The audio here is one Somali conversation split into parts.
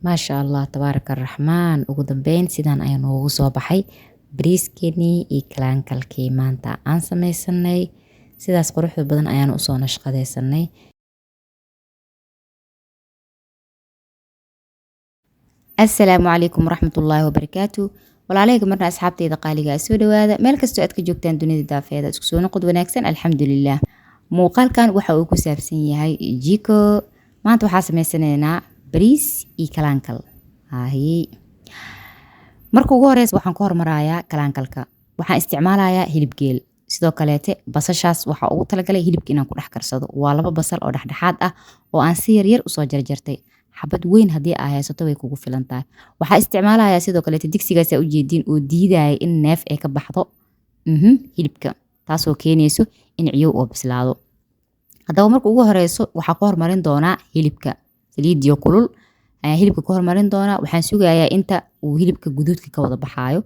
maasha allah tabaaraka araxmaan. Ugu dambeyn sidaan ayaa noogu soo baxay bariiskeenii iyo kalaankalkii maanta aan samaysanay. Sidaas quruxda badan ayaan usoo nashqadaysanay. assalaamu calaykum waraxmatullaahi wabarakaatu. walaaleyga marna asxaabteyda qaaliga soo dhawaada meel kastoo aad ka joogtaan dunida daafeeda isku soo noqod wanaagsan alxamdulilah. muuqaalkan waxa uu ku saabsan yahay jiko. maanta waxaa samaysanaynaa bariis iyo kalaankal. marka ugu horeysa waxaan ku hormarayaa kalaankalka. waxaan isticmaalayaa hilib geel. sidoo kaleete basashaas waxaa ugu talagalay hilibka inaan ku dhex karsado. waa 2 basal oo dhexdhexaad ah oo aan si yaryar usoo jarjartay. xabad weyn haddii aa haysato way kugu filan tahay. waxaa isticmaalayaa sidoo kaleete digsigaas aa ujeediin oo diidaya in neef ay ka baxdo hilibka, taasoo keenayso in ciyow oo bislaado. haddaba marka ugu horeyso waxaa ku hormarin doonaa hilibka. saliidiyo kulul ayaa hilibka ku hormarin doonaa. waxaan sugayaa inta uu hilibka guduudka ka wada baxaayo.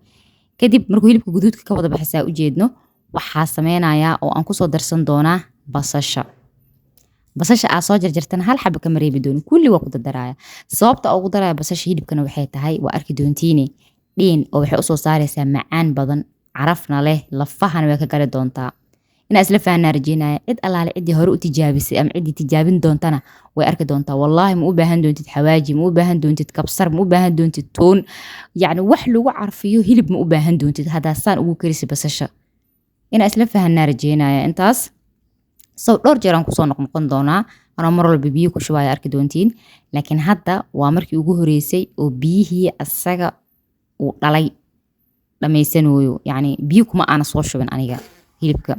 kadib markuu hilibka guduudka ka wada baxaysaa ujeedno, waxaa sameynayaa oo aan kusoo darsan doonaa basasha. basasha aa soo jarjartana hal xaba kama reebi doonin, kulli waa ku dardaraya. sababta ugu daraya basasha hilibkana waxay tahay waa arki doontiine dhiin oo waxay usoo saaraysaa macaan badan, carafna leh, lafahana way ka gali doontaa. inaa isla fahanaa rajeynaya. cid allaale ciddii hore u tijaabisay ama ciddii tijaabin doontana way arki doontaa. wallaahi ma u baahan doontid xawaaji, ma u baahan doontid kabsar, ma u baahan doontid toon, yacni wax lagu carfiyo hilib ma u baahan doontid haddaa saan ugu karisi basasha. inaa isla fahanaa rajeynaya intaas. dhowr jeer aan kusoo noqnoqon doonaa anoo mar walba biyo ku shubaya arki doontiin. laakiin hadda waa markii ugu horeysay oo biyihii asaga uu dhalay dhamaysanooyo, yacni biyo kuma aana soo shubin aniga hilibka.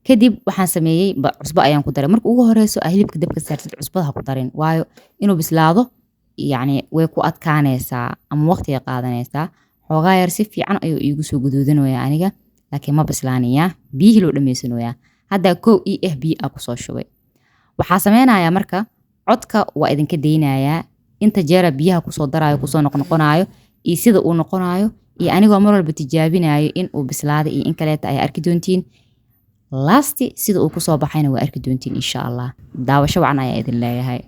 kadib waxaan sameeyey cusbo ayaan ku daray. marka ugu horeyso aa hilibka dabka saartid cusbada ha ku darin, waayo inuu bislaado yacni way ku adkaanaysaa ama waqtiga qaadanaysaa. xoogaa yar si fiican ayuu iigu soo guduudanayaa aniga, laakiin ma bislaanayaa, biyihii loo dhamaysanayaa. haddaa kow biyo aa kusoo shubay. waxaa sameynayaa marka codka waa idinka daynayaa inta jeera biyaha kusoo daraayo kusoo noqnoqonayo iyo sida uu noqonayo iyo anigoo mar walba tijaabinayo in uu bislaaday iyo in kaleeta ayaa arki doontiin. lasti sida uu kusoo baxayna waa arki doontiin insha allah. daawasho wacan ayaa idin leeyahay.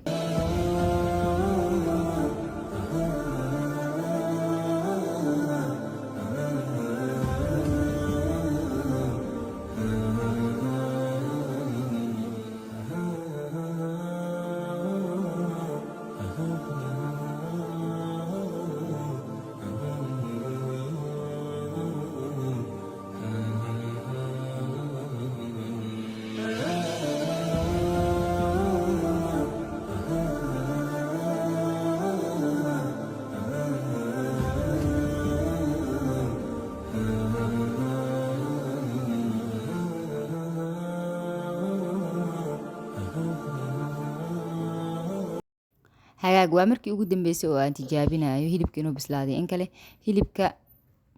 hagaag waa markii ugu dambeysay oo aan tijaabinayo hilibka inuu bislaaday in kale. hilibka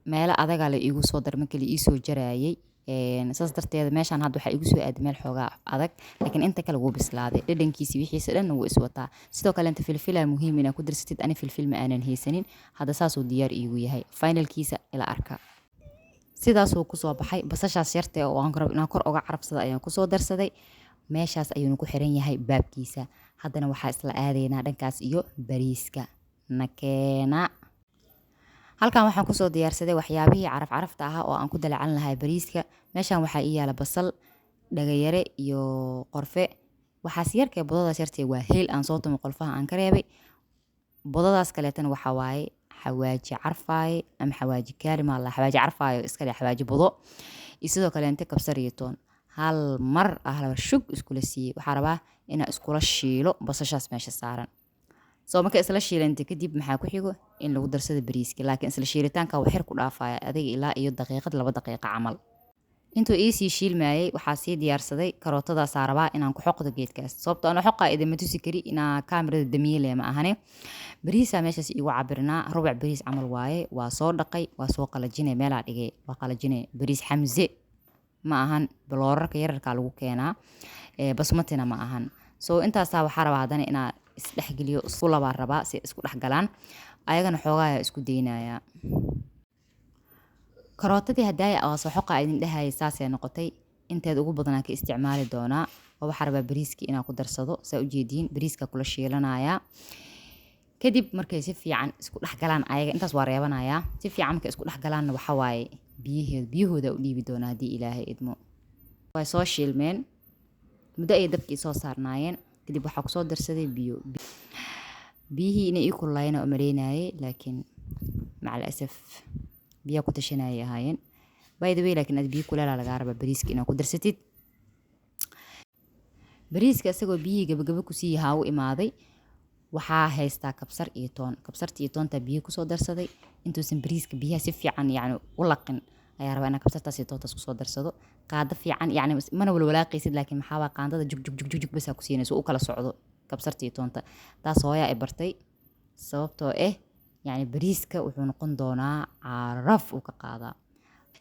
meelo adagaa la iigu soo dar markii la iisoo jarayay. saas darteeda meeshaan hadda waxaa igu soo aaday meel xoogaa adag, laakiin inta kale wuu bislaaday. dhadhankiisi wixiisa dhan wuu iswataa. sidoo kale inta filfilaa muhiim inaa ku darsatid. ani filfil ma aanan haysanin, hadda saasuu diyaar iigu yahay. finalkiisa ila arka. sidaasuu kusoo baxay. basashaas yartee oo aan rabo inaan kor oga carabsada ayaan kusoo darsaday. meeshaas ayuuna ku xiran yahay baabkiisa. haddana waxaa isla aadaynaa dhankaas iyo bariiska nakeena. halkan waxaan kusoo diyaarsaday waxyaabihii carafta ahaa oo aan ku dalacan lahay bariiska. meeshaan waxaa ii yaala basal, dhagayare iyo qorfe. waxaas yarkee budadaas yartee waa heel aan soo tumo qolfaha aan ka reebay. budadaas kaleetana waxaa waaye xawaaji carfaaye ama xawaaji kaarima la xawaaji carfaayo iskale xawaaji budo iyo sidoo kale inta kabsar iyo toon. hal mar hal shug iskula siiyey. waxaa rabaa inaa iskula shiilo basashaas meesha saaran. marka isla shiilanta kadib maxaa ku xigo in lagu darsado bariiska. laakiin isla shiilitaanka waa xir ku dhaafaya adiga ilaa iyo daqiiqad 2 daqiiqo camal. intuu iisii shiilmayay waxaa sii diyaarsaday karootadaasaa rabaa inaan ku xoqdo geedkaas. sababto aan xoqaa idinma tusi kari inaa kaamirada damiye ma ahane. bariisaa meeshaas igu cabirnaa rubac bariis camal waaye. waa soo dhaqay, waa soo qalajinay, meelaa dhigay, waa qalajinay. bariis xamse ma ahan, baloorarka yararkaa lagu keenaa, basmatina ma ahan. intaasaa waxaa rabaa haddana inaa isdhexgeliyo, isku labaa rabaa si isku dhexgalaan. ayagana xoogaa isku daynaya. karootadii hadaaya oo soo xoqa idin dhahayay saasay noqotay. inteed ugu badanaa ka isticmaali doonaa. waxaa rabaa bariiska inaa ku darsado. saa ujeediin bariiska kula shiilanaya. kadib markay si fiican isku dhex galaan ayaga intaas waa reebanayaa si fiican markay isku dhex galaanna waxa waaye biyahooda u dhiibi doonaa haddii ilaahay idmo way soo shiilmeen muddo ay dabkii soo saarnaayeen kadib waxaa kusoo darsaday biyihii inay ii kululaayeen oo maleynayay laakiin macal asaf biyaa ku tashanayay ahaayeen by the way laakiin aad biyo kulaalaa lagaa rabaa bariiska inaad ku darsatid bariiska isagoo biyihii gabagaba kusii yahaa u imaaday waxaa haystaa kabsar iyo toon kabsarta iyo toonta biyo kusoo darsaday intuusan bariiska biyaha si fiican yacni u laqin ayaa rabaa inaa kabsartaas iyo toontaas kusoo darsado qaado fiican yacni mana walwalaaqaysid laakiin maxaa waa qaandada jug basaa ku siinayso u kala socdo kabsarta iyo toonta taas hooyaa ay bartay sababtoo yacni bariiska wuxuu noqon doonaa caraf uu ka qaadaa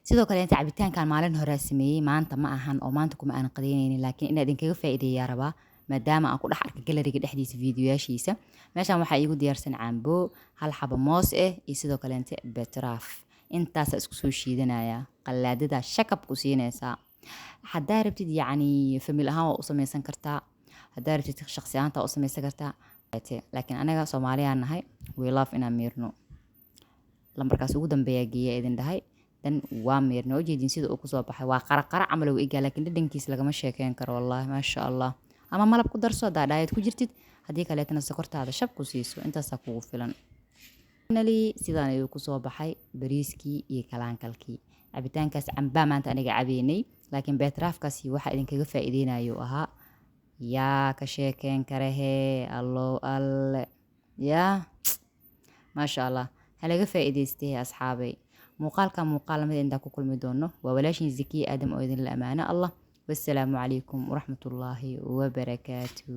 sidoo kale inta cabitaankan maalin horaa sameeyey maanta ma ahan oo maanta kuma aan qadeynaynin laakiin inaa idinkaga faa'iideeyaa rabaa maadaama aan ku dhex arka galeriga dhexdiisa fiidiyoyaashiisa meeshaan waxaa iigu diyaarsan cambo hal xabo moos iyo sidoo kaleente betraaf intaasa isku soo shiidanayaa qallaadada shakab ku siinaysaa haddaa rabtid yacni famil ahaan waa u samaysan kartaa haddaa rabtid shaqsi ahaanta waa u samaysan kartaa laakiin anaga soomaaliyaan nahay we love inaan miirno lambarkaas ugu dambeeyaa geeya idin dhahay dan waa miirno ujeedin sida uu kusoo baxay waa qaraqara camal ugu egaa laakiin dhadhankiis lagama sheekeyn karo wallaahi maasha allah ama malab ku darso haddaa dhaayad ku jirtid haddii kaleetana sokortaada shab ku siiso intaasaa kugu filan sidaan ayuu kusoo baxay bariiskii iyo kalaankalkii cabitaankaas cambaa maanta aniga cabeynay laakiin beetraafkaasi waxaa idinkaga faa'iideynayo ahaa yaa ka sheekeyn karahee allow alle yaa maasha allah halaga faa'iidaystay asxaabay muuqaalka muuqaal lamid intaan ku kulmi doono waa walaashin zakiya aadam oo idinla amaano allah والسلام عليكم ورحمة الله وبركاته.